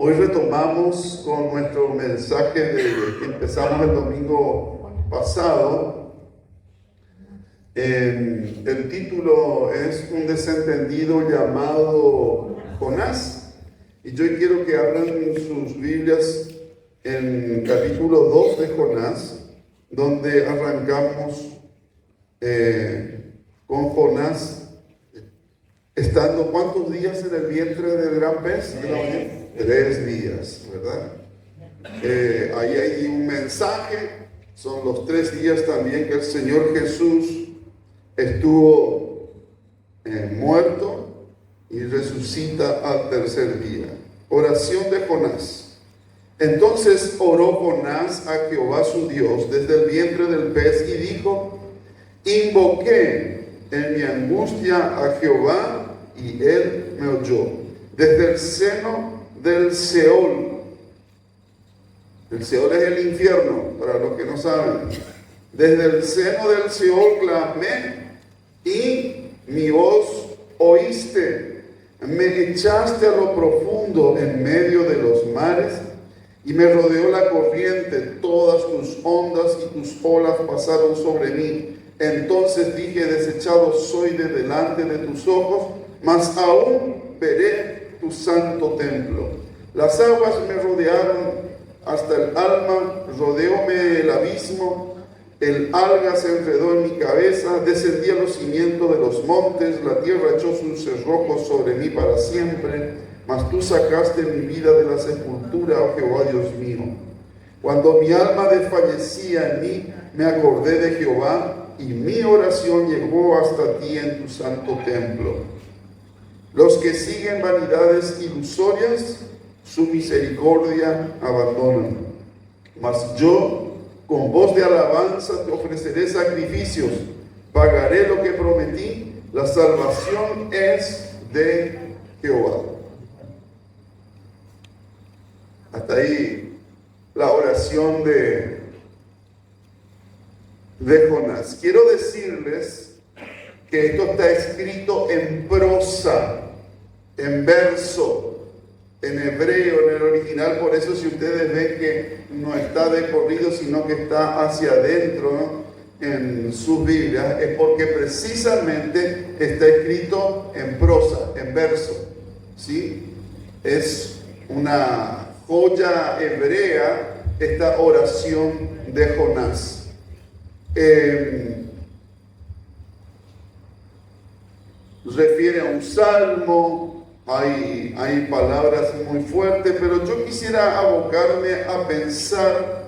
Hoy retomamos con nuestro mensaje que empezamos el domingo pasado. El título es Un desentendido llamado Jonás. Y yo quiero que abran sus Biblias en capítulo 2 de Jonás, donde arrancamos con Jonás estando ¿cuántos días en el vientre del gran pez? 3 días, ¿verdad? Ahí hay un mensaje, son los 3 días también que el Señor Jesús estuvo muerto y resucita al tercer día. Oración de Jonás. Entonces oró Jonás a Jehová su Dios desde el vientre del pez y dijo: invoqué en mi angustia a Jehová y él me oyó. Desde el seno del Seol. El Seol es el infierno, para los que no saben. Desde el seno del Seol clamé y mi voz oíste. Me echaste a lo profundo en medio de los mares y me rodeó la corriente. Todas tus ondas y tus olas pasaron sobre mí. Entonces dije: desechado soy de delante de tus ojos, mas aún veré tu santo templo. Las aguas me rodearon hasta el alma, rodeóme el abismo, el alga se enredó en mi cabeza, descendí a los cimientos de los montes, la tierra echó sus cerrojos sobre mí para siempre, mas tú sacaste mi vida de la sepultura, oh Jehová Dios mío. Cuando mi alma desfallecía en mí, me acordé de Jehová, y mi oración llegó hasta ti en tu santo templo. Los que siguen vanidades ilusorias, su misericordia abandonan. Mas yo, con voz de alabanza, te ofreceré sacrificios. Pagaré lo que prometí. La salvación es de Jehová. Hasta ahí la oración de Jonás. Quiero decirles que esto está escrito en prosa, en verso, en hebreo, en el original. Por eso, si ustedes ven que no está de corrido, sino que está hacia adentro, ¿no?, en sus Biblias, es porque precisamente está escrito en prosa, en verso, ¿sí? Es una joya hebrea esta oración de Jonás. Refiere a un salmo, hay palabras muy fuertes, pero yo quisiera abocarme a pensar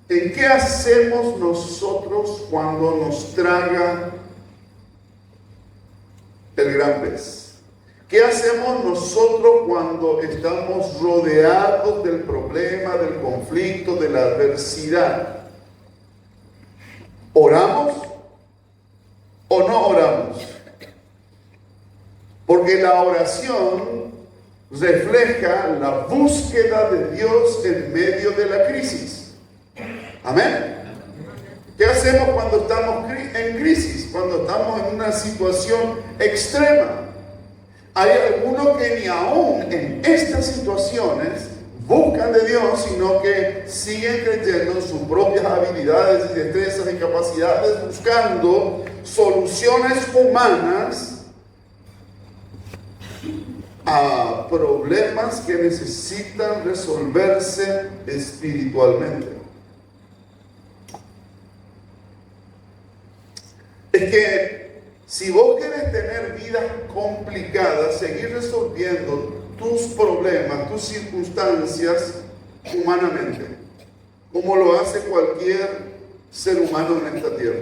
en qué hacemos nosotros cuando nos traga el gran pez. ¿Qué hacemos nosotros cuando estamos rodeados del problema, del conflicto, de la adversidad? ¿Oramos o no oramos? Porque la oración refleja la búsqueda de Dios en medio de la crisis. Amén. ¿Qué hacemos cuando estamos en crisis? Cuando estamos en una situación extrema. Hay algunos que ni aún en estas situaciones buscan de Dios, sino que siguen creyendo en sus propias habilidades y destrezas y capacidades, buscando soluciones humanas a problemas que necesitan resolverse espiritualmente. Es que si vos querés tener vidas complicadas, seguir resolviendo tus problemas, tus circunstancias humanamente, como lo hace cualquier ser humano en esta tierra.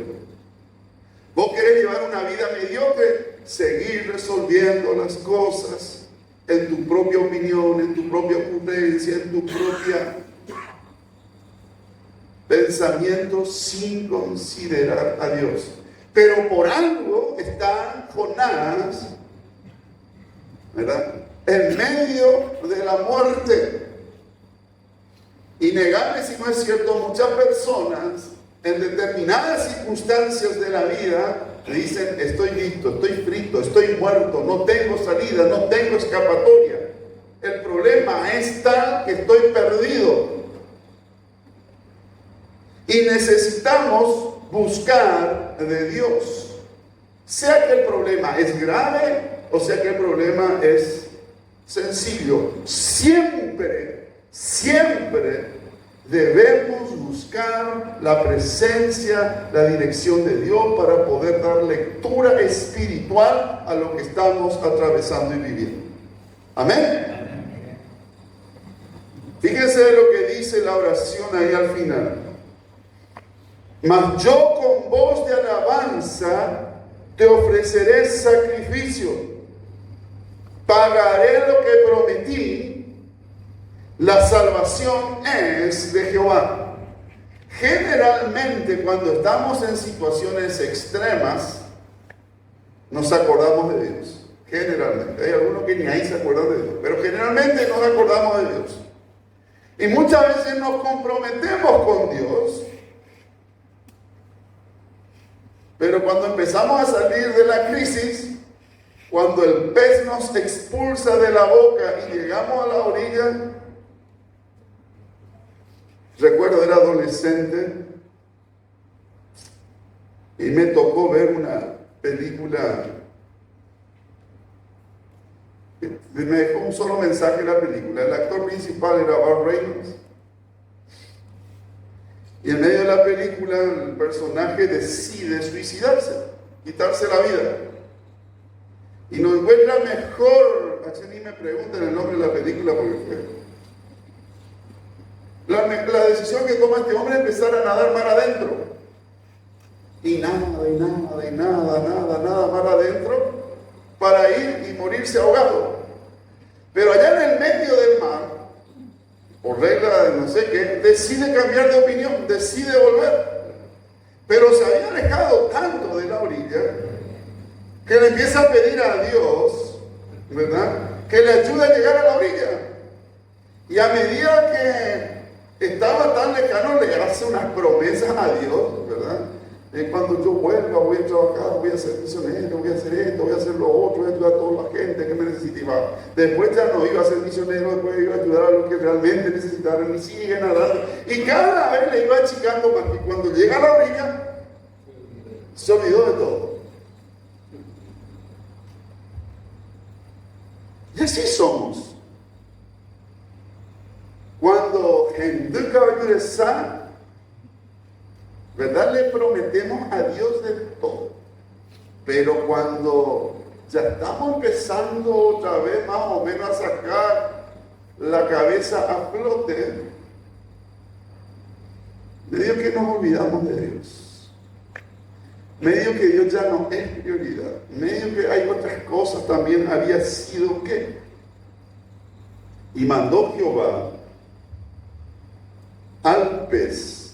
Vos querés llevar una vida mediocre, seguir resolviendo las cosas en tu propia opinión, en tu propia ocurrencia, en tu propia pensamiento, sin considerar a Dios. Pero por algo está Jonás, ¿verdad?, en medio de la muerte. Innegable si no es cierto, muchas personas en determinadas circunstancias de la vida dicen: estoy listo, estoy frito, estoy muerto, no tengo salida, no tengo escapatoria. El problema problema es tal que estoy perdido. Y necesitamos buscar de Dios. Sea que el problema es grave o sea que el problema es sencillo. Siempre debemos buscar la presencia, la dirección de Dios para poder dar lectura espiritual a lo que estamos atravesando y viviendo. Amén. Fíjense lo que dice la oración ahí al final. Mas yo con voz de alabanza te ofreceré sacrificio. Pagaré lo que prometí. La salvación es de Jehová. Generalmente cuando estamos en situaciones extremas, nos acordamos de Dios. Generalmente. Hay algunos que ni ahí se acuerdan de Dios. Pero generalmente nos acordamos de Dios. Y muchas veces nos comprometemos con Dios. Pero cuando empezamos a salir de la crisis, cuando el pez nos expulsa de la boca y llegamos a la orilla, recuerdo era adolescente y me tocó ver una película, me dejó un solo mensaje la película. El actor principal era Burt Reynolds. Y en medio de la película el personaje decide suicidarse, quitarse la vida. Y no encuentra mejor, así ni me pregunten el nombre de la película porque fue. La decisión que toma este hombre es empezar a nadar mar adentro. Y nada mar adentro para ir y morirse ahogado. Pero allá en el medio del mar, por regla de no sé qué, decide cambiar de opinión, decide volver. Pero se había alejado tanto de la orilla que le empieza a pedir a Dios, ¿verdad?, que le ayude a llegar a la orilla. Y a medida que estaba tan lejano, le hace unas promesas a Dios, ¿verdad? Cuando yo vuelva, voy a trabajar, voy a ser misionero, voy a hacer esto, voy a hacer lo otro, voy a ayudar a toda la gente que me necesitaba. Después ya no iba a ser misionero, después iba a ayudar a los que realmente necesitaron y sigue nadando. Y cada vez le iba achicando para que cuando llega a la orilla, se olvidó de todo. Y así somos. Cuando en el cabello de San, ¿verdad?, le prometemos a Dios de todo. Pero cuando ya estamos empezando otra vez más o menos a sacar la cabeza a flote, medio que nos olvidamos de Dios. Medio que Dios ya no es prioridad. Medio que hay otras cosas también había sido que. Y mandó Jehová al pez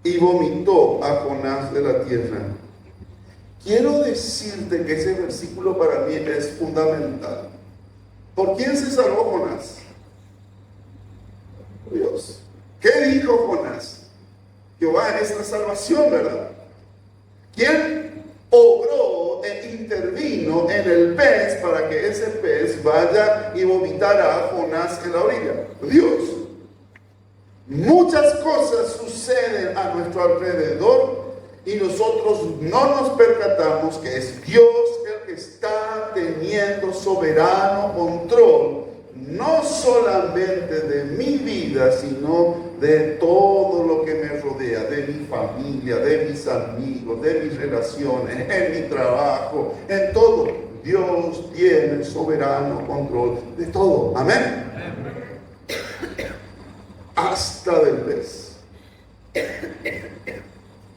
y vomitó a Jonás de la tierra. Quiero decirte que ese versículo para mí es fundamental. ¿Por quién se salvó Jonás? Dios. ¿Qué dijo Jonás? Jehová es la salvación, ¿verdad? ¿Quién obró e intervino en el pez para que ese pez vaya y vomitara a Jonás en la orilla? Dios. Muchas cosas suceden a nuestro alrededor y nosotros no nos percatamos que es Dios el que está teniendo soberano control, no solamente de mi vida, sino de todo lo que me rodea, de mi familia, de mis amigos, de mis relaciones, en mi trabajo, en todo. Dios tiene soberano control de todo. Amén. Hasta del pez.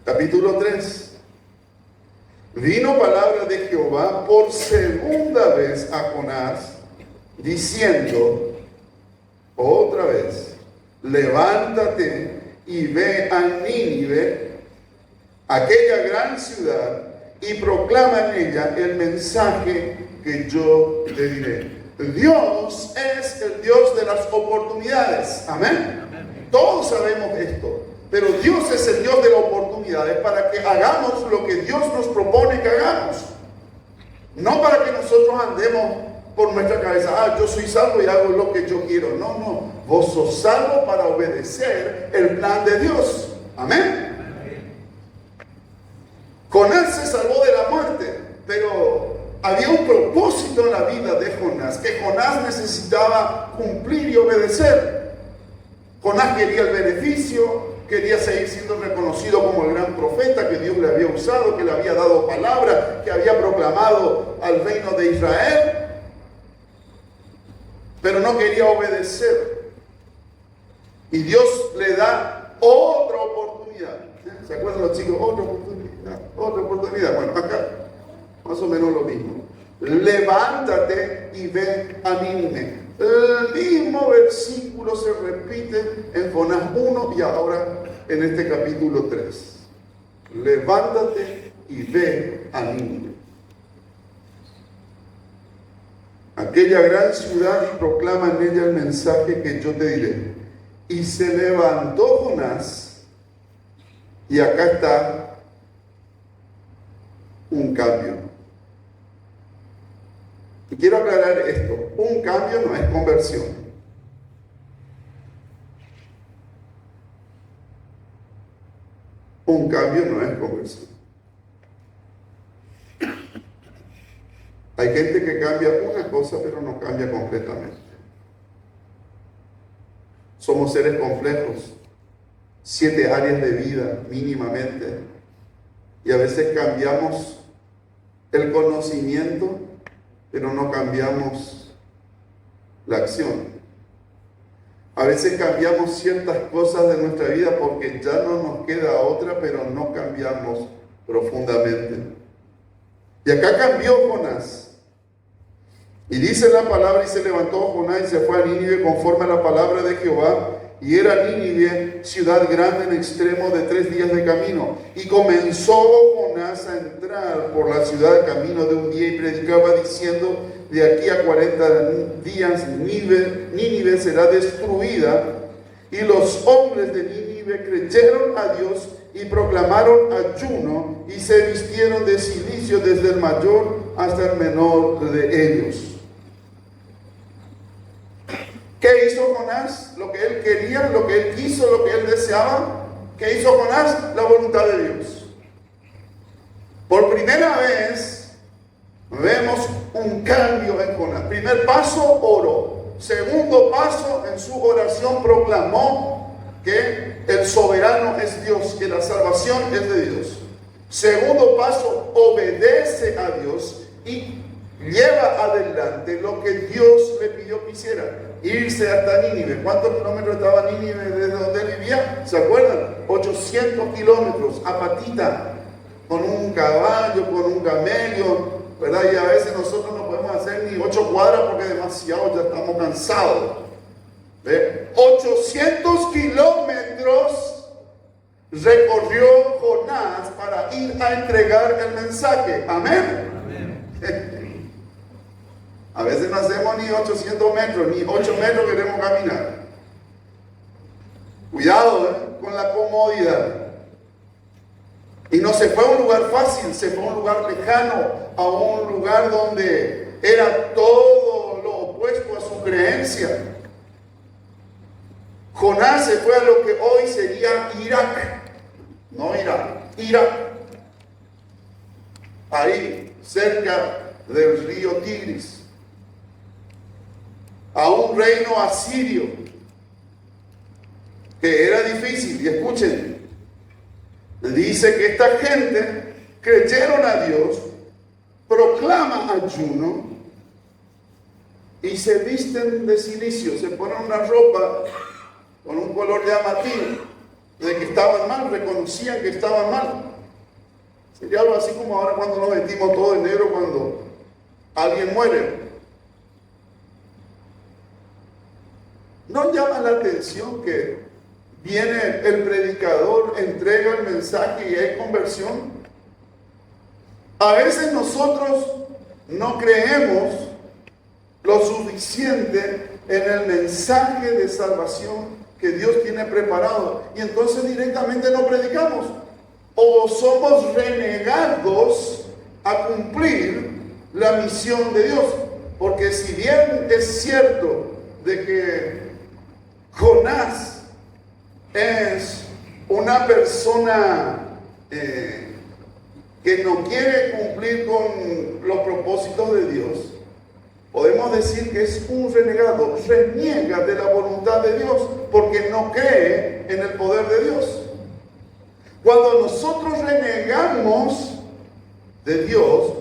Capítulo 3. Vino palabra de Jehová por segunda vez a Jonás, diciendo otra vez: levántate y ve a Nínive, aquella gran ciudad, y proclama en ella el mensaje que yo te diré. Dios es el Dios de las oportunidades. Amén. Todos sabemos esto. Pero Dios es el Dios de las oportunidades para que hagamos lo que Dios nos propone que hagamos. No para que nosotros andemos por nuestra cabeza, yo soy salvo y hago lo que yo quiero. No, no, vos sos salvo para obedecer el plan de Dios. Amén. Jonás se salvó de la muerte, pero había un propósito en la vida de Jonás, que Jonás necesitaba cumplir y obedecer. Jonás quería el beneficio, quería seguir siendo reconocido como el gran profeta que Dios le había usado, que le había dado palabra, que había proclamado al reino de Israel, pero no quería obedecer. Y Dios le da otra oportunidad. ¿Se acuerdan los chicos? Otra oportunidad, otra oportunidad. Bueno, acá más o menos lo mismo. Levántate y ve a Nínive. El mismo versículo se repite en Jonás 1 y ahora en este capítulo 3. Levántate y ve a Nínive, aquella gran ciudad, y proclama en ella el mensaje que yo te diré. Y se levantó Jonás, y acá está un cambio. Y quiero aclarar esto: un cambio no es conversión. Un cambio no es conversión. Hay gente que cambia una cosa, pero no cambia completamente. Somos seres complejos, 7 áreas de vida mínimamente, y a veces cambiamos el conocimiento, pero no cambiamos la acción. A veces cambiamos ciertas cosas de nuestra vida porque ya no nos queda otra, pero no cambiamos profundamente. Y acá cambió Jonás. Y dice la palabra, y se levantó Jonás y se fue a Nínive conforme a la palabra de Jehová. Y era Nínive ciudad grande en extremo de 3 días de camino. Y comenzó Jonás a entrar por la ciudad camino de un día y predicaba diciendo: de aquí a 40 días Nínive será destruida. Y los hombres de Nínive creyeron a Dios y proclamaron ayuno y se vistieron de cilicio desde el mayor hasta el menor de ellos. ¿Qué hizo Jonás? Lo que él quería, lo que él quiso, lo que él deseaba. ¿Qué hizo Jonás? La voluntad de Dios. Por primera vez vemos un cambio en Jonás. Primer paso, oró. Segundo paso, en su oración proclamó que el soberano es Dios, que la salvación es de Dios. Segundo paso, obedece a Dios y lleva adelante lo que Dios le pidió que hiciera: irse hasta Nínive. ¿Cuántos kilómetros estaba Nínive desde donde él vivía? ¿Se acuerdan? 800 kilómetros a patita, con un caballo, con un camello, ¿verdad? Y a veces nosotros no podemos hacer ni 8 cuadras porque demasiado ya estamos cansados. 800 kilómetros recorrió Jonás para ir a entregar el mensaje. Amén. Amén. A veces no hacemos ni 800 metros, ni 8 metros queremos caminar. Cuidado con la comodidad. Y no se fue a un lugar fácil, se fue a un lugar lejano, a un lugar donde era todo lo opuesto a su creencia. Jonás se fue a lo que hoy sería Irak, no Irán, Irak. Ahí, cerca del río Tigris, a un reino asirio que era difícil. Y escuchen, dice que esta gente creyeron a Dios, proclama ayuno y se visten de cilicio, se ponen una ropa con un color llamativo, de que estaban mal, reconocían que estaban mal. Sería algo así como ahora cuando nos vestimos todo de negro cuando alguien muere. ¿No llama la atención que viene el predicador, entrega el mensaje y hay conversión? A veces nosotros no creemos lo suficiente en el mensaje de salvación que Dios tiene preparado y entonces directamente no predicamos, o somos renegados a cumplir la misión de Dios. Porque si bien es cierto de que Jonás es una persona que no quiere cumplir con los propósitos de Dios, podemos decir que es un renegado, reniega de la voluntad de Dios porque no cree en el poder de Dios. Cuando nosotros renegamos de Dios,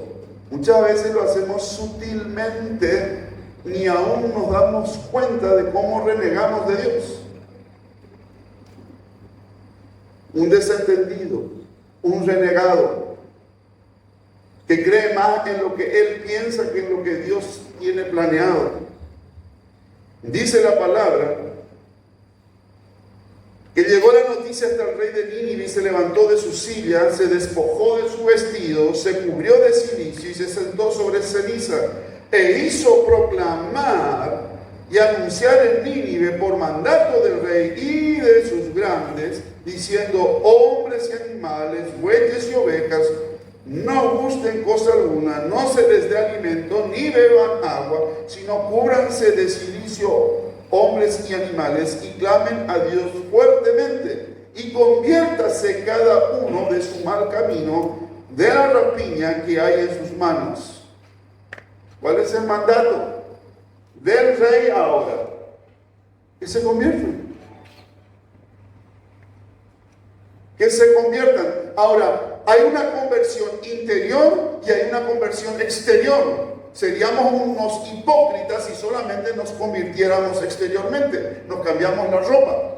muchas veces lo hacemos sutilmente, ni aún nos damos cuenta de cómo renegamos de Dios. Un desentendido, un renegado, que cree más en lo que él piensa que en lo que Dios tiene planeado. Dice la palabra que llegó la noticia hasta el rey de Nínive y se levantó de su silla, se despojó de su vestido, se cubrió de cilicio y se sentó sobre ceniza e hizo proclamar y anunciar en Nínive por mandato del rey y de sus grandes, diciendo: hombres y animales, bueyes y ovejas, no gusten cosa alguna, no se les dé alimento, ni beban agua, sino cúbranse de cilicio, hombres y animales, y clamen a Dios fuertemente, y conviértase cada uno de su mal camino, de la rapiña que hay en sus manos. ¿Cuál es el mandato del rey ahora? Que se conviertan. Que se conviertan. Ahora, hay una conversión interior y hay una conversión exterior. Seríamos unos hipócritas si solamente nos convirtiéramos exteriormente, nos cambiamos la ropa.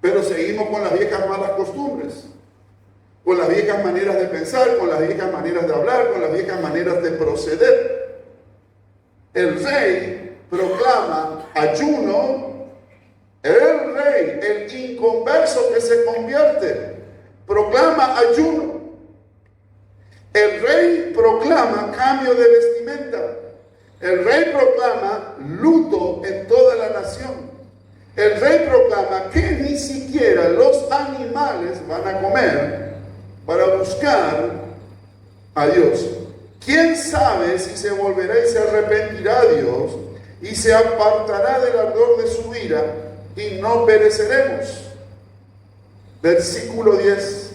Pero seguimos con las viejas malas costumbres, con las viejas maneras de pensar, con las viejas maneras de hablar, con las viejas maneras de proceder. El rey proclama ayuno. El rey, el inconverso que se convierte, proclama ayuno. El rey proclama cambio de vestimenta. El rey proclama luto en toda la nación. El rey proclama que ni siquiera los animales van a comer para buscar a Dios. ¿Quién sabe si se volverá y se arrepentirá a Dios y se apartará del ardor de su ira y no pereceremos? Versículo 10.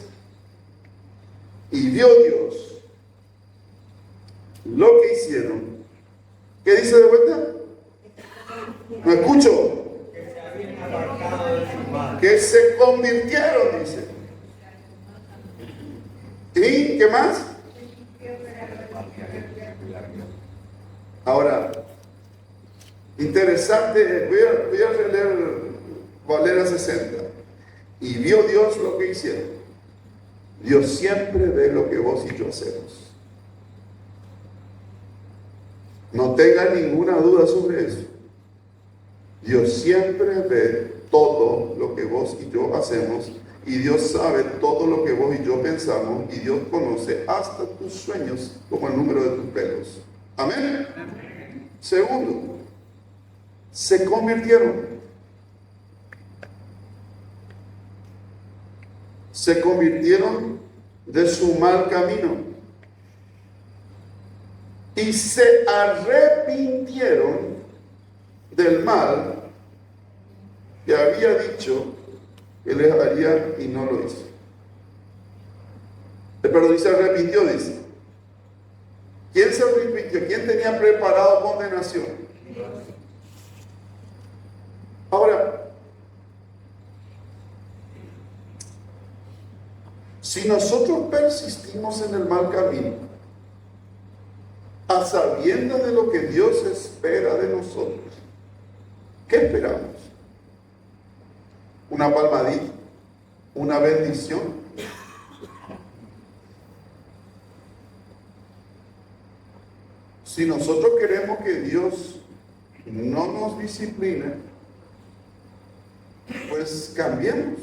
Y vio Dios lo que hicieron. ¿Qué dice de vuelta? No escucho. Que se convirtieron, dice. ¿Y qué más? Ahora, interesante, voy a releer Valera 60. Y vio Dios lo que hicieron. Dios siempre ve lo que vos y yo hacemos. No tenga ninguna duda sobre eso. Dios siempre ve todo lo que vos y yo hacemos, y Dios sabe todo lo que vos y yo pensamos, y Dios conoce hasta tus sueños como el número de tus pelos. Amén. Segundo, se convirtieron. Se convirtieron de su mal camino y se arrepintieron del mal que había dicho que les haría y no lo hizo. Pero dice arrepintió, dice. ¿Quién se arrepintió? ¿Quién tenía preparado condenación? Ahora, si nosotros persistimos en el mal camino, a sabiendas de lo que Dios espera de nosotros, ¿qué esperamos? ¿Una palmadita? ¿Una bendición? Si nosotros queremos que Dios no nos discipline, pues cambiemos.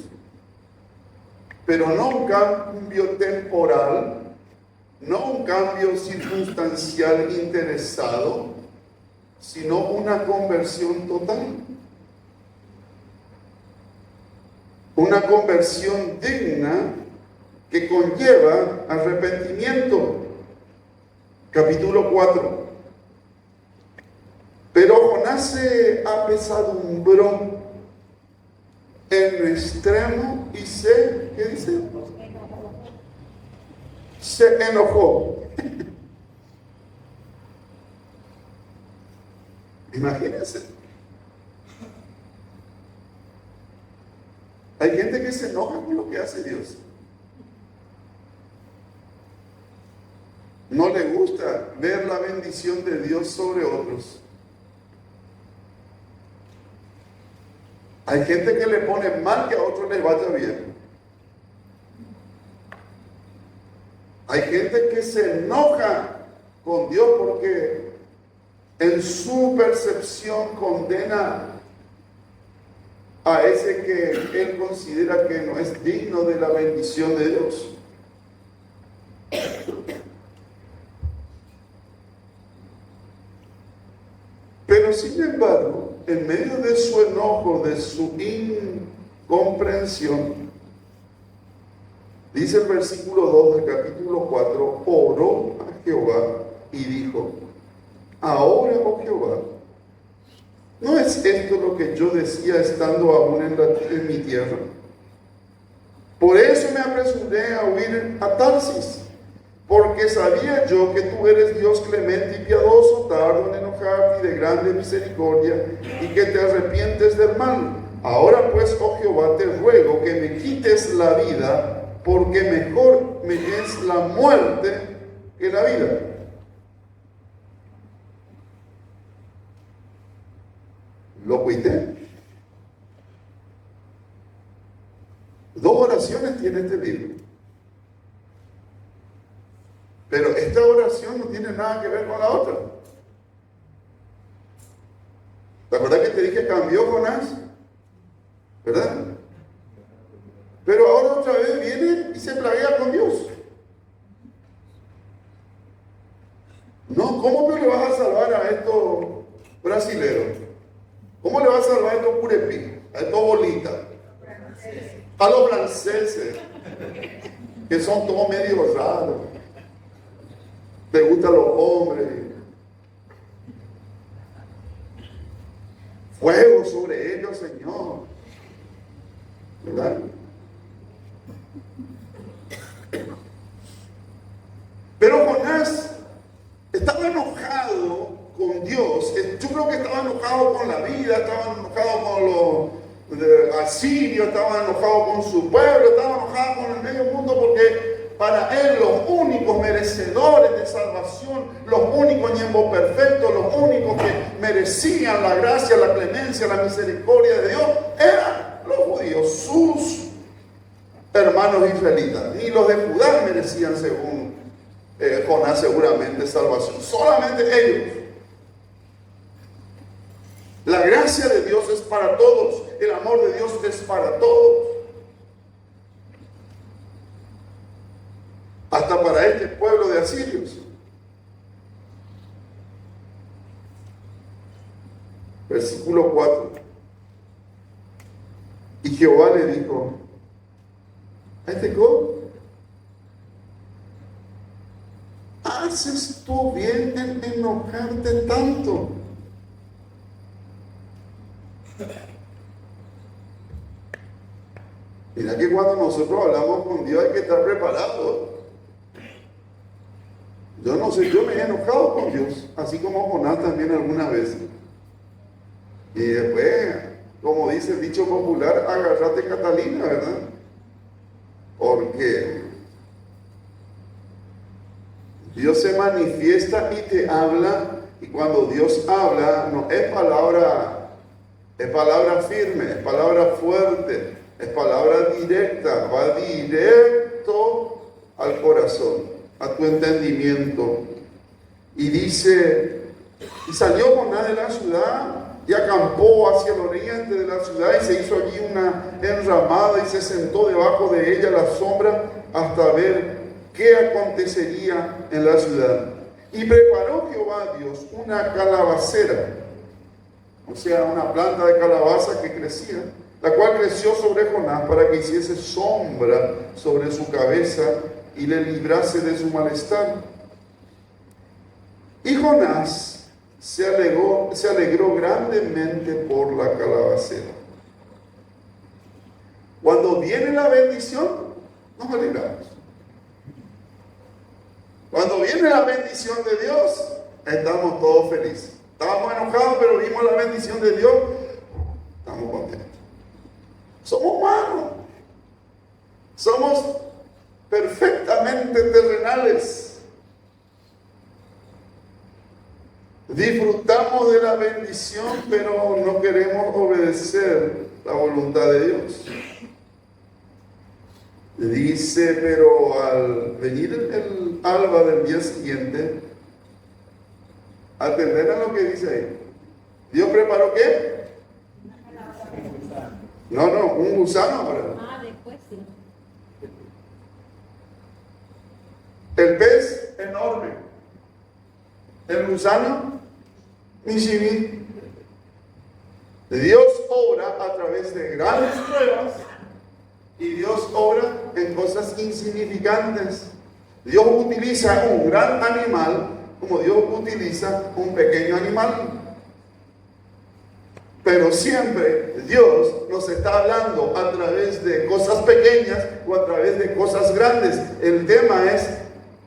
Pero no un cambio temporal, no un cambio circunstancial interesado, sino una conversión total. Una conversión digna que conlleva arrepentimiento. Capítulo 4. Pero Jonás se apesadumbró en extremo y ¿qué dice? Se enojó. Imagínense. Hay gente que se enoja con lo que hace Dios. No le gusta ver la bendición de Dios sobre otros. Hay gente que le pone mal que a otros les vaya bien. Hay gente que se enoja con Dios porque en su percepción condena a ese que él considera que no es digno de la bendición de Dios. Pero sin embargo, en medio de su enojo, de su incomprensión, dice el versículo 2 del capítulo 4, oró a Jehová y dijo: ahora, oh Jehová, ¿no es esto lo que yo decía estando aún en mi tierra? Por eso me apresuré a huir a Tarsis, porque sabía yo que tú eres Dios clemente y piadoso, tardo en enojarte y de grande misericordia, y que te arrepientes del mal. Ahora pues, oh Jehová, te ruego que me quites la vida, porque mejor me es la muerte que la vida. Lo cuité. Dos oraciones tiene este libro. Pero esta oración no tiene nada que ver con la otra. ¿Te acuerdas que te dije cambió Jonás? ¿Verdad? Pero ahora otra vez viene y se plaguea con Dios. No, ¿cómo tú le vas a salvar a estos brasileros? ¿Cómo le vas a salvar a estos purepí? A estos bolitas. A los franceses, que son todos medio raros. Te gustan los hombres. Fuego sobre ellos, Señor. ¿Verdad? Pero Jonás estaba enojado con Dios. Yo creo que estaba enojado con la vida, estaba enojado con los asirios, estaba enojado con su pueblo, estaba enojado con el medio mundo, porque para él los únicos merecedores de salvación, los únicos ñembos perfectos, los únicos que merecían la gracia, la clemencia, la misericordia de Dios, eran los judíos, sus hermanos israelitas. Ni los de Judá merecían, según Jonás, seguramente salvación. Solamente ellos. La gracia de Dios es para todos. El amor de Dios es para todos. Hasta para este pueblo de asirios. Versículo 4. Y Jehová le dijo: ¿haces tú bien en enojarte tanto? Mira que cuando nosotros hablamos con Dios hay que estar preparado. Yo no sé, yo me he enojado con Dios, así como Jonás también algunas veces. Y después, como dice el dicho popular, agárrate Catalina, ¿verdad? Porque Dios se manifiesta y te habla, y cuando Dios habla, no es palabra firme, es palabra fuerte, es palabra directa, va directo al corazón, a tu entendimiento. Y dice: y salió Jonás de la ciudad y acampó hacia el oriente de la ciudad, y se hizo allí una enramada y se sentó debajo de ella la sombra hasta ver qué acontecería en la ciudad. Y preparó Jehová Dios una calabacera, o sea, una planta de calabaza que crecía, la cual creció sobre Jonás para que hiciese sombra sobre su cabeza y le librase de su malestar. Y Jonás se alegró grandemente por la calabacera. Cuando viene la bendición, nos alegramos. Cuando viene la bendición de Dios, estamos todos felices. Estábamos enojados, pero vimos la bendición de Dios, estamos contentos. Somos humanos. Somos perfectamente terrenales. Disfrutamos de la bendición, pero no queremos obedecer la voluntad de Dios. Dice, pero al venir el alba del día siguiente, atender a lo que dice ahí. ¿Dios preparó qué? No, un gusano ahora. Después sí. El pez enorme. El gusano, Mishibi. Dios obra a través de grandes pruebas y Dios obra en cosas insignificantes. Dios utiliza un gran animal como Dios utiliza un pequeño animal. Pero siempre Dios nos está hablando a través de cosas pequeñas o a través de cosas grandes. El tema es,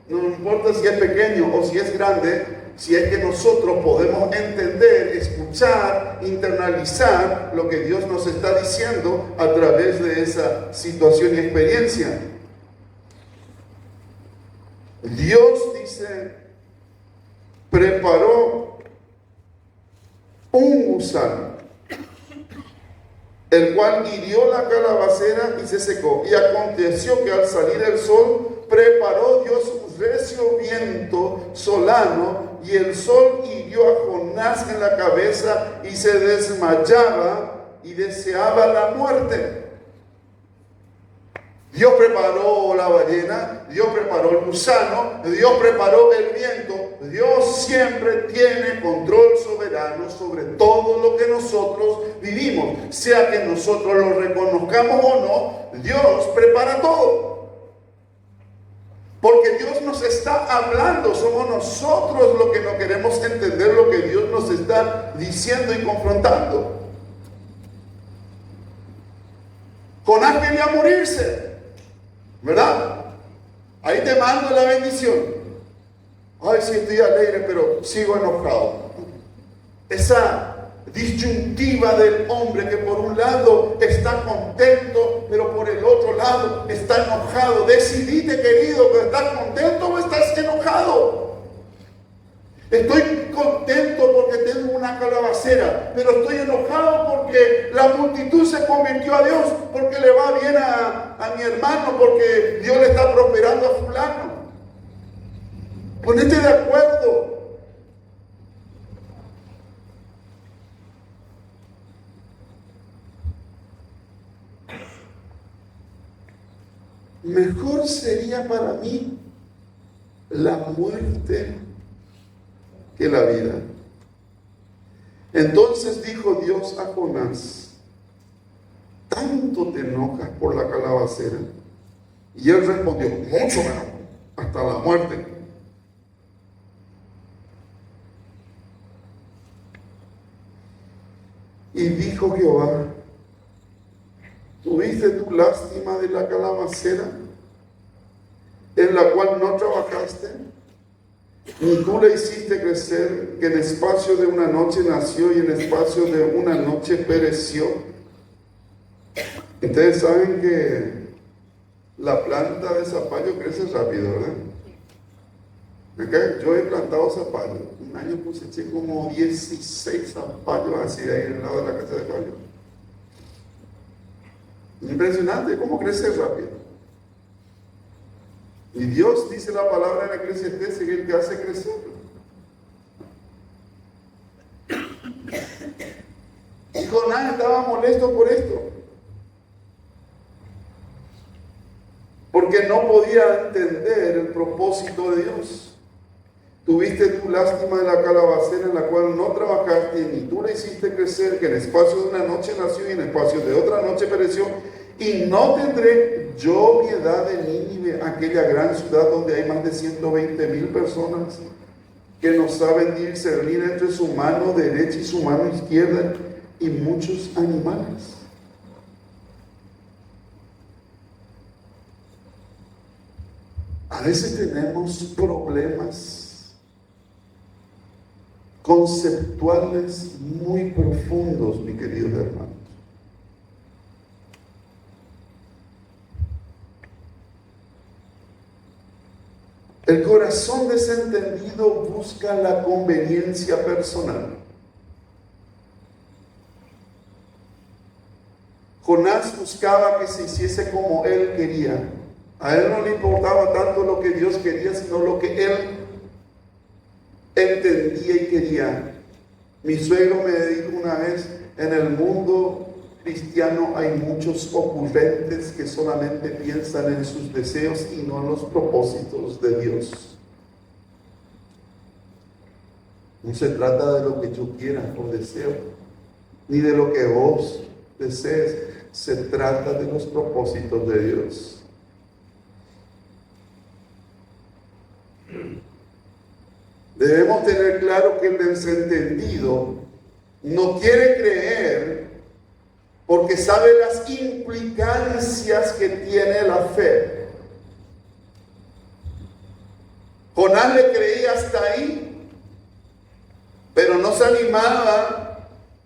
no importa si es pequeño o si es grande, si es que nosotros podemos entender, escuchar, internalizar lo que Dios nos está diciendo a través de esa situación y experiencia. Dios dice, preparó un gusano, el cual hirió la calabacera y se secó. Y aconteció que al salir el sol, preparó Dios un recio viento solano, y el sol hirió a Jonás en la cabeza, y se desmayaba y deseaba la muerte. Dios preparó la ballena, Dios preparó el gusano, Dios preparó el viento. Dios siempre tiene control soberano sobre todo lo que nosotros vivimos. Sea que nosotros lo reconozcamos o no, Dios prepara todo. Porque Dios nos está hablando, somos nosotros los que no queremos entender lo que Dios nos está diciendo y confrontando. Jonás quería morirse, ¿verdad? Ahí te mando la bendición. Ay, sí, estoy alegre, pero sigo enojado. Esa disyuntiva del hombre que por un lado está contento, pero por el otro lado está enojado. Decidite, querido, que estás contento o estás enojado. Estoy contento porque tengo una calabacera, pero estoy enojado porque la multitud se convirtió a Dios, porque le va bien a mi hermano, porque Dios le está prosperando a fulano. Ponete de acuerdo. Mejor sería para mí la muerte que la vida. Entonces dijo Dios a Jonás, ¿tanto te enojas por la calabacera? Y él respondió, mucho menos, hasta la muerte. Y dijo Jehová, ¿tuviste tu lástima de la calabacera, en la cual no trabajaste? Ni tú la hiciste crecer, que en espacio de una noche nació y en espacio de una noche pereció. Ustedes saben que la planta de zapallo crece rápido, ¿verdad? Acá yo he plantado zapallo. Un año coseché como 16 zapallos así ahí al lado de la casa de caballo. Impresionante cómo crece rápido. Y Dios dice la palabra en Eclesiastés, que es el que hace crecer. Y Jonás estaba molesto por esto, porque no podía entender el propósito de Dios. Tuviste tu lástima de la calabacera en la cual no trabajaste, ni tú la hiciste crecer, que en espacio de una noche nació y en espacio de otra noche pereció. Y no tendré yo piedad de Nínive, aquella gran ciudad donde hay más de 120,000 personas que no saben discernir entre su mano derecha y su mano izquierda, y muchos animales. A veces tenemos problemas conceptuales muy profundos, mi querido hermano. El corazón desentendido busca la conveniencia personal. Jonás buscaba que se hiciese como él quería. A él no le importaba tanto lo que Dios quería, sino lo que él entendía y quería. Mi suegro me dijo una vez: en el mundo cristiano hay muchos ocurrentes que solamente piensan en sus deseos y no en los propósitos de Dios. No se trata de lo que yo quiera o deseo, ni de lo que vos desees. Se trata de los propósitos de Dios. Debemos tener claro que el desentendido no quiere creer porque sabe las implicancias que tiene la fe. Jonás le creía hasta ahí, pero no se animaba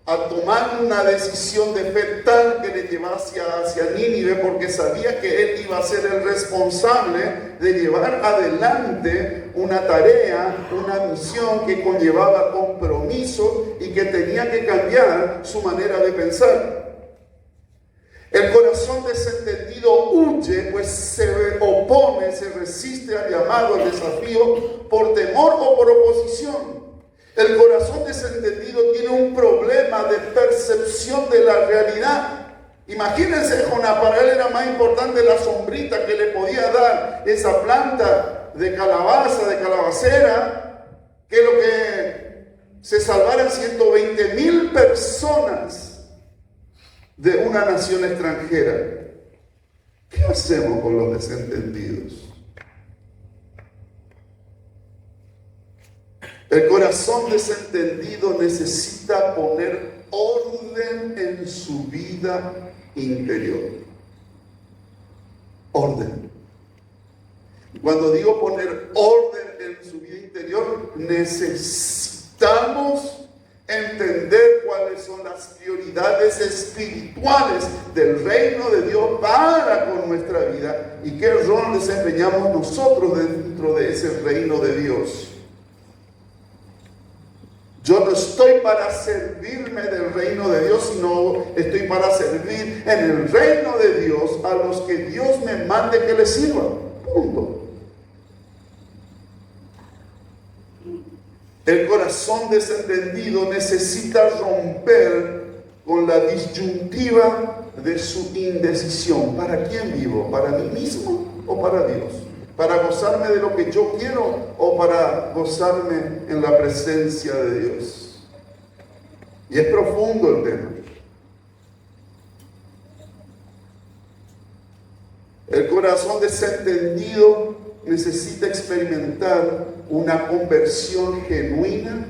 a tomar una decisión de fe tal que le llevase hacia Nínive, porque sabía que él iba a ser el responsable de llevar adelante una tarea, una misión que conllevaba compromiso y que tenía que cambiar su manera de pensar. El corazón desentendido huye, pues se opone, se resiste al llamado, al desafío, por temor o por oposición. El corazón desentendido tiene un problema de percepción de la realidad. Imagínense, Jonás, para él era más importante la sombrita que le podía dar esa planta de calabaza, de calabacera, que lo que se salvaran 120,000 personas de una nación extranjera. ¿Qué hacemos con los desentendidos? El corazón desentendido necesita poner orden en su vida interior. Orden. Cuando digo poner orden en su vida interior, necesitamos entender cuáles son las prioridades espirituales del reino de Dios para con nuestra vida y qué rol desempeñamos nosotros dentro de ese reino de Dios. Yo no estoy para servirme del reino de Dios, sino estoy para servir en el reino de Dios a los que Dios me mande que les sirva. Punto. El corazón desentendido necesita romper con la disyuntiva de su indecisión. ¿Para quién vivo? ¿Para mí mismo o para Dios? ¿Para gozarme de lo que yo quiero o para gozarme en la presencia de Dios? Y es profundo el tema. El corazón desentendido necesita experimentar una conversión genuina,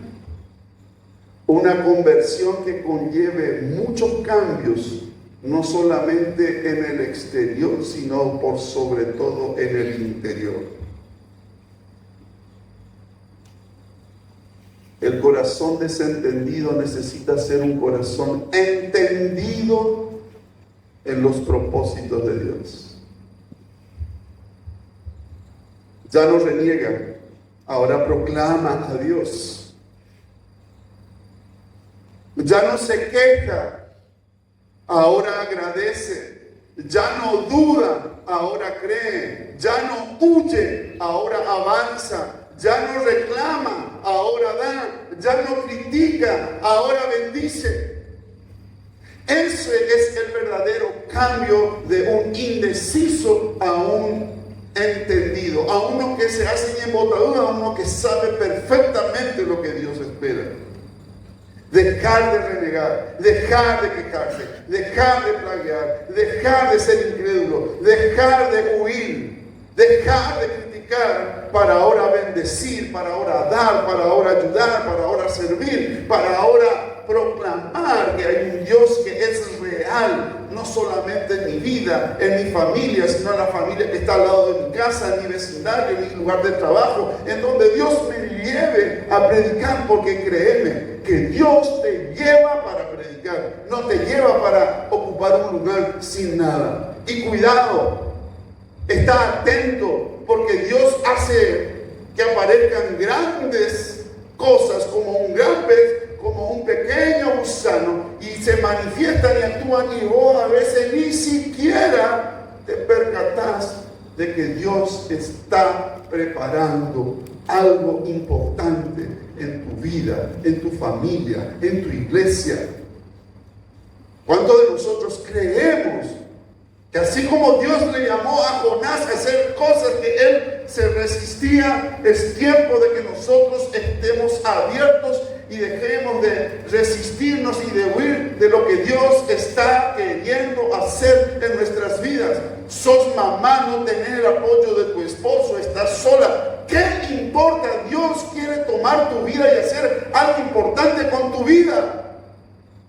una conversión que conlleve muchos cambios, no solamente en el exterior, sino por sobre todo en el interior. El corazón desentendido necesita ser un corazón entendido en los propósitos de Dios. Ya no reniega, ahora proclama a Dios. Ya no se queja, ahora agradece. Ya no duda, ahora cree. Ya no huye, ahora avanza. Ya no reclama, ahora da. Ya no critica, ahora bendice. Ese es el verdadero cambio de un indeciso a un entendido, a uno que se hace en botadura, a uno que sabe perfectamente lo que Dios espera. Dejar de renegar, dejar de quejarse, dejar de plagiar, dejar de ser incrédulo, dejar de huir, dejar de criticar para ahora bendecir, para ahora dar, para ahora ayudar, para ahora servir, para ahora proclamar que hay un Dios que es real, no solamente en mi vida, en mi familia, sino en la familia que está al lado de mi casa, en mi vecindario, en mi lugar de trabajo, en donde Dios me lleve a predicar, porque créeme que Dios te lleva para predicar, no te lleva para ocupar un lugar sin nada. Y cuidado, está atento, porque Dios hace que aparezcan grandes cosas como un gran pez, como un pequeño gusano, y se manifiestan y actúan, y vos a veces ni siquiera te percatás de que Dios está preparando algo importante en tu vida, en tu familia, en tu iglesia. ¿Cuántos de nosotros creemos que así como Dios le llamó a Jonás a hacer cosas que él se resistía, es tiempo de que nosotros estemos abiertos y dejemos de resistirnos y de huir de lo que Dios está queriendo hacer en nuestras vidas? Sos mamá, no tenés el apoyo de tu esposo, estás sola. ¿Qué importa? Dios quiere tomar tu vida y hacer algo importante con tu vida.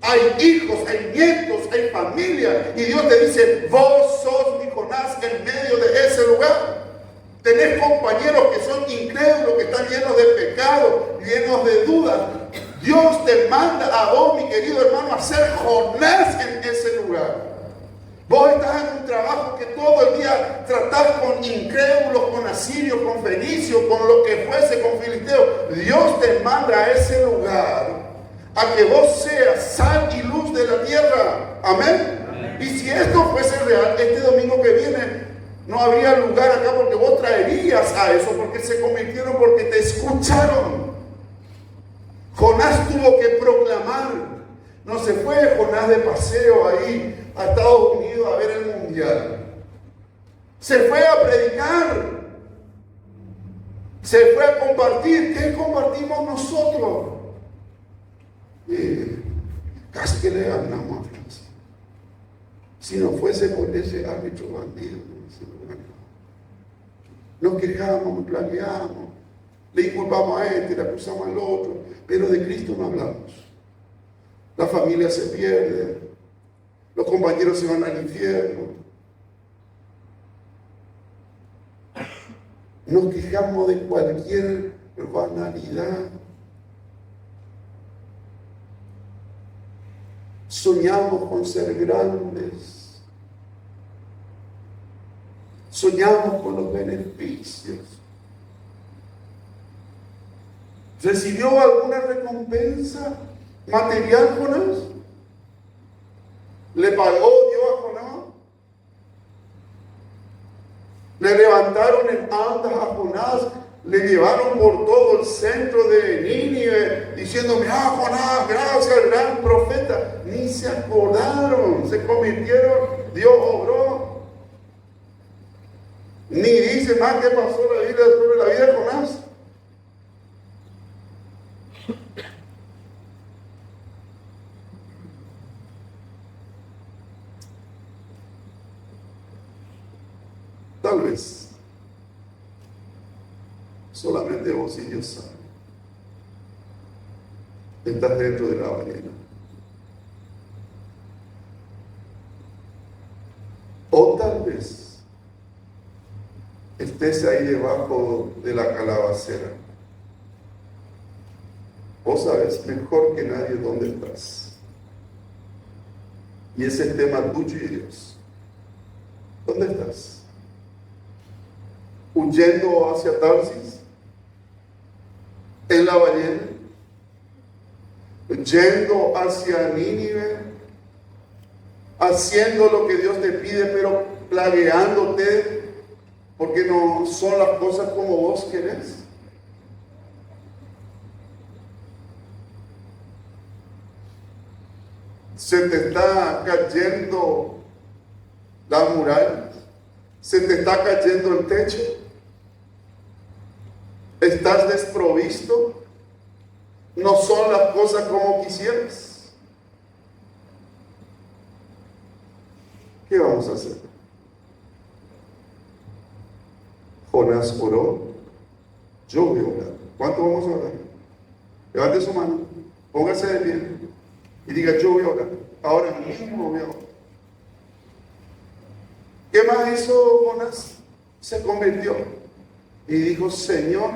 Hay hijos, hay nietos, hay familia, y Dios te dice: vos sos mi Jonás en medio de ese lugar. Tenés compañeros que son incrédulos, que están llenos de pecado, llenos de dudas. Dios te manda a vos, mi querido hermano, a ser Jonás en ese lugar. Vos estás en un trabajo que todo el día tratás con incrédulos, con asirios, con fenicios, con lo que fuese, con filisteos. Dios te manda a ese lugar a que vos seas sal y luz de la tierra. Amén. Amén. Y si esto fuese real, este domingo que viene no habría lugar acá, porque vos traerías a eso, porque se convirtieron, porque te escucharon. Jonás tuvo que proclamar. No se fue Jonás de paseo ahí a Estados Unidos a ver el mundial. Se fue a predicar. Se fue a compartir. ¿Qué compartimos nosotros? Casi que le ganamos a Francia. Si no fuese por ese árbitro bandido, nos quejamos, planeamos, le inculpamos a este, le acusamos al otro, pero de Cristo no hablamos. La familia se pierde, los compañeros se van al infierno. Nos quejamos de cualquier banalidad. Soñamos con ser grandes. Soñamos con los beneficios. ¿Recibió alguna recompensa material Jonás? ¿Le pagó Dios a Jonás? ¿Le levantaron en andas a Jonás? Le llevaron por todo el centro de Nínive diciéndome: ah, Jonás, gracias, gran profeta. Ni se acordaron, se convirtieron, Dios obró. Ni dice más qué pasó la vida después de la vida de Jonás. Tal vez solamente vos y Dios saben. Estás dentro de la ballena. O tal vez estés ahí debajo de la calabacera. Vos sabes mejor que nadie dónde estás. Y ese es tema tuyo y Dios. ¿Dónde estás? ¿Huyendo hacia Tarsis? ¿En la ballena? ¿Yendo hacia Nínive? ¿Haciendo lo que Dios te pide, pero plagueándote porque no son las cosas como vos querés? ¿Se te está cayendo las murallas? ¿Se te está cayendo el techo? ¿Estás desprovisto? ¿No son las cosas como quisieras? ¿Qué vamos a hacer? Jonás oró. Yo voy a orar. ¿Cuánto vamos a orar? Levante su mano, póngase de pie y diga: yo voy a orar. Ahora mismo voy a orar. ¿Qué más hizo Jonás? Se convirtió y dijo: Señor,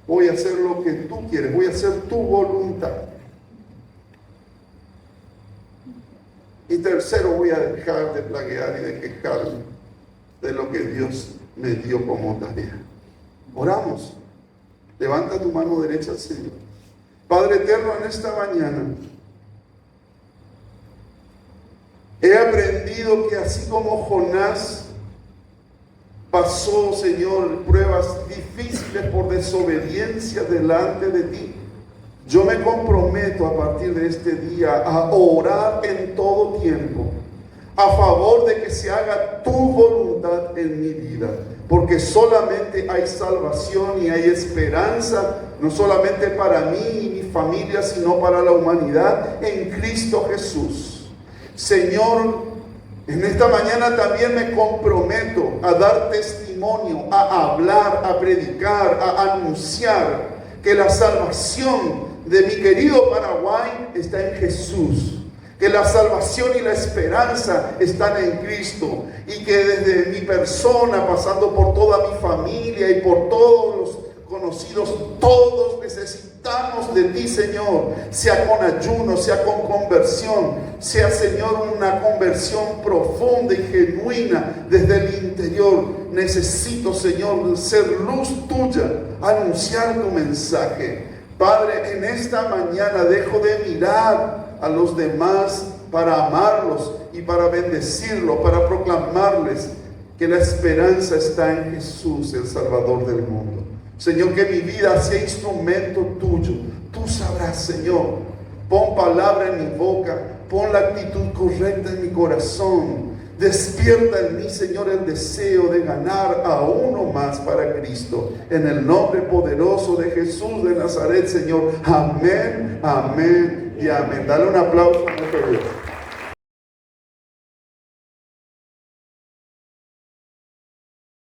voy a hacer lo que tú quieres, voy a hacer tu voluntad. Y tercero, voy a dejar de plaguear y de quejarme de lo que Dios me dio como tarea. Oramos. Levanta tu mano derecha al Señor. Padre eterno, en esta mañana he aprendido que así como Jonás pasó, Señor, pruebas difíciles por desobediencia delante de ti, yo me comprometo a partir de este día a orar en todo tiempo a favor de que se haga tu voluntad en mi vida, porque solamente hay salvación y hay esperanza, no solamente para mí y mi familia, sino para la humanidad en Cristo Jesús. Señor, en esta mañana también me comprometo a dar testimonio, a hablar, a predicar, a anunciar que la salvación de mi querido Paraguay está en Jesús, que la salvación y la esperanza están en Cristo, y que desde mi persona, pasando por toda mi familia y por todos los conocidos, todos necesitamos de ti, Señor, sea con ayuno, sea con conversión, sea, Señor, una conversión profunda y genuina desde el interior. Necesito, Señor, ser luz tuya, anunciar tu mensaje. Padre, en esta mañana dejo de mirar a los demás para amarlos y para bendecirlos, para proclamarles que la esperanza está en Jesús, el Salvador del mundo. Señor, que mi vida sea instrumento tuyo. Tú sabrás, Señor. Pon palabra en mi boca, pon la actitud correcta en mi corazón. Despierta en mí, Señor, el deseo de ganar a uno más para Cristo. En el nombre poderoso de Jesús de Nazaret, Señor. Amén, amén y amén. Dale un aplauso a nuestro Dios.